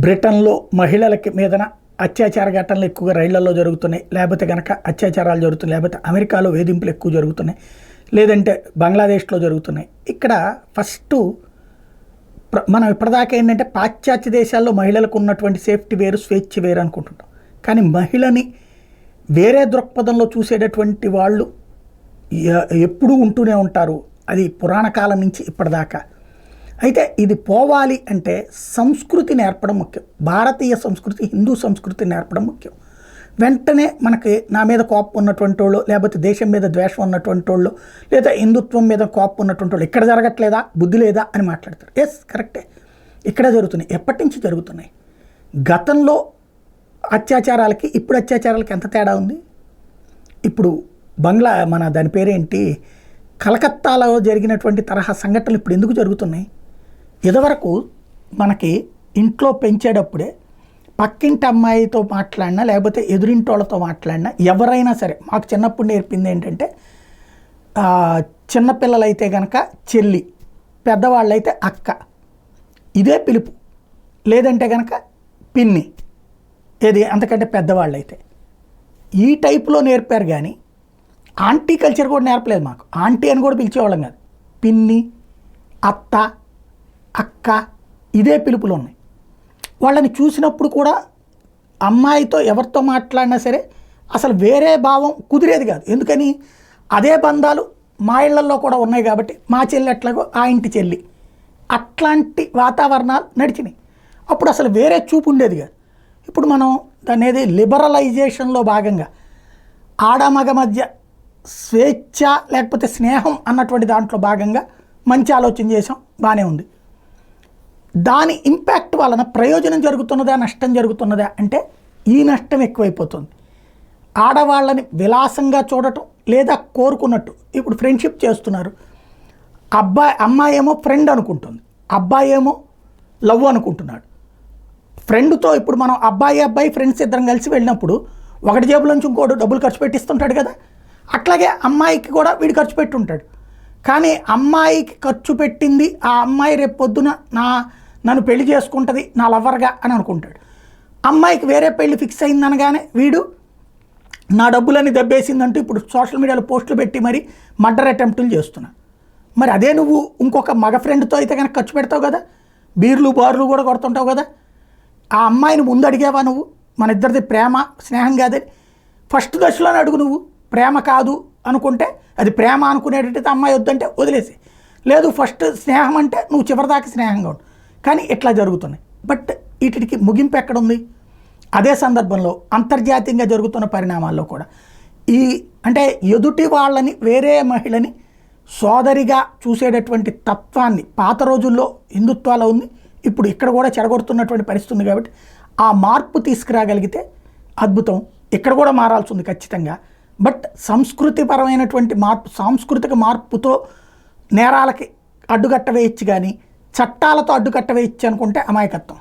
బ్రిటన్లో మహిళలకి మీదన అత్యాచార ఘటనలు ఎక్కువగా రైళ్లలో జరుగుతున్నాయి, లేకపోతే కనుక అత్యాచారాలు జరుగుతున్నాయి, లేకపోతే అమెరికాలో వేధింపులు ఎక్కువ జరుగుతున్నాయి, లేదంటే బంగ్లాదేశ్లో జరుగుతున్నాయి. ఇక్కడ ఫస్ట్ మనం ఇప్పటిదాకా ఏంటంటే పాశ్చాత్య దేశాల్లో మహిళలకు ఉన్నటువంటి సేఫ్టీ వేరు, స్వేచ్ఛ వేరు అనుకుంటుంటాం. కానీ మహిళని వేరే దృక్పథంలో చూసేటటువంటి వాళ్ళు ఎప్పుడూ ఉంటూనే ఉంటారు. అది పురాణ కాలం నుంచి ఇప్పటిదాకా. అయితే ఇది పోవాలి అంటే సంస్కృతి నేర్పడం ముఖ్యం. భారతీయ సంస్కృతి, హిందూ సంస్కృతి నేర్పడం ముఖ్యం. వెంటనే మనకి నా మీద కోపం ఉన్నటువంటి వాళ్ళు, లేకపోతే దేశం మీద ద్వేషం ఉన్నటువంటి వాళ్ళు, లేదా హిందుత్వం మీద కోపం ఉన్నటువంటి వాళ్ళు ఇక్కడ జరగట్లేదా, బుద్ధి లేదా అని మాట్లాడతారు. ఎస్, కరెక్టే, ఇక్కడ జరుగుతున్నాయి, ఎప్పటి నుంచి జరుగుతున్నాయి. గతంలో అత్యాచారాలకి ఇప్పుడు అత్యాచారాలకి ఎంత తేడా ఉంది. ఇప్పుడు దాని పేరేంటి, కలకత్తాలో జరిగినటువంటి తరహా సంఘటనలు ఇప్పుడు ఎందుకు జరుగుతున్నాయి. ఇదివరకు మనకి ఇంట్లో పెంచేటప్పుడే పక్కింటి అమ్మాయితో మాట్లాడినా, లేకపోతే ఎదురింటి వాళ్ళతో మాట్లాడినా, ఎవరైనా సరే మాకు చిన్నప్పుడు నేర్పింది ఏంటంటే చిన్నపిల్లలైతే కనుక చెల్లి, పెద్దవాళ్ళైతే అక్క, ఇదే పిలుపు. లేదంటే కనుక పిన్ని, ఏది అంతకంటే పెద్దవాళ్ళైతే. ఈ టైపులో నేర్పారు. కానీ ఆంటీ కల్చర్ కూడా నేర్పలేదు మాకు. ఆంటీ అని కూడా పిలిచేవాళ్ళం కాదు. పిన్ని, అత్త, అక్క, ఇదే పిలుపులు ఉన్నాయి. వాళ్ళని చూసినప్పుడు కూడా అమ్మాయితో ఎవరితో మాట్లాడినా సరే అసలు వేరే భావం కుదిరేది కాదు. ఎందుకని, అదే బంధాలు మా ఇళ్లలో కూడా ఉన్నాయి కాబట్టి మా చెల్లి ఎట్లాగో ఆ ఇంటి చెల్లి, అట్లాంటి వాతావరణాలు నడిచినాయి. అప్పుడు అసలు వేరే చూపు ఉండేది కాదు. ఇప్పుడు మనం దాన్ని ఏది లిబరలైజేషన్లో భాగంగా ఆడమగ మధ్య స్వేచ్ఛ లేకపోతే స్నేహం అన్నటువంటి దాంట్లో భాగంగా మంచి ఆలోచన చేసాం, బాగానే ఉంది. దాని ఇంపాక్ట్ వలన ప్రయోజనం జరుగుతున్నదా, నష్టం జరుగుతున్నదా అంటే ఈ నష్టం ఎక్కువైపోతుంది. ఆడవాళ్ళని విలాసంగా చూడటం, లేదా కోరుకున్నట్టు ఇప్పుడు ఫ్రెండ్షిప్ చేస్తున్నారు. అమ్మాయి ఏమో ఫ్రెండ్ అనుకుంటుంది, అబ్బాయి ఏమో లవ్ అనుకుంటున్నాడు. ఫ్రెండ్తో ఇప్పుడు మనం అబ్బాయి ఫ్రెండ్స్ ఇద్దరం కలిసి వెళ్ళినప్పుడు ఒకటి జేబులోంచి ఇంకోటి డబ్బులు ఖర్చు పెట్టిస్తుంటాడు కదా. అట్లాగే అమ్మాయికి కూడా వీడు ఖర్చు పెట్టి ఉంటాడు. కానీ అమ్మాయికి ఖర్చు పెట్టింది ఆ అమ్మాయి రేపు పొద్దున నన్ను పెళ్లి చేసుకుంటుంది నా లవర్గా అని అనుకుంటాడు. అమ్మాయికి వేరే పెళ్లి ఫిక్స్ అయిందనగానే వీడు నా డబ్బులని దెబ్బేసిందంటూ ఇప్పుడు సోషల్ మీడియాలో పోస్టులు పెట్టి మరి మర్డర్ అటెంప్టులు చేస్తున్నాడు. మరి అదే నువ్వు ఇంకొక మగ ఫ్రెండ్తో అయితే కనుక ఖర్చు పెడతావు కదా, బీర్లు బార్లు కూడా కొడుతుంటావు కదా. ఆ అమ్మాయిని ముందు అడిగావా నువ్వు, మన ఇద్దరిది ప్రేమ స్నేహం కాదని ఫస్ట్ దశలోనే అడుగు. నువ్వు ప్రేమ కాదు అనుకుంటే, అది ప్రేమ అనుకునేటట్టయితే అమ్మాయి వద్దంటే వదిలేసి, లేదు ఫస్ట్ స్నేహం అంటే నువ్వు చివరిదాకా స్నేహంగా ఉండు. కానీ ఇట్లా జరుగుతున్నాయి. బట్ వీటికి ముగింపు ఎక్కడుంది. అదే సందర్భంలో అంతర్జాతీయంగా జరుగుతున్న పరిణామాల్లో కూడా అంటే ఎదుటి వాళ్ళని, వేరే మహిళని సోదరిగా చూసేటటువంటి తత్వాన్ని పాత రోజుల్లో హిందుత్వాలో ఉంది, ఇప్పుడు ఇక్కడ కూడా చెడగొడుతున్నటువంటి పరిస్థితి ఉంది. కాబట్టి ఆ మార్పు తీసుకురాగలిగితే అద్భుతం. ఇక్కడ కూడా మారాల్సి ఉంది ఖచ్చితంగా. బట్ సంస్కృతిపరమైనటువంటి మార్పు, సాంస్కృతిక మార్పుతో నేరాలకి అడ్డుకట్ట వేయచ్చు, కానీ చట్టాలతో అడ్డుకట్ట వేయచ్చు అనుకుంటే అమాయకత్వం.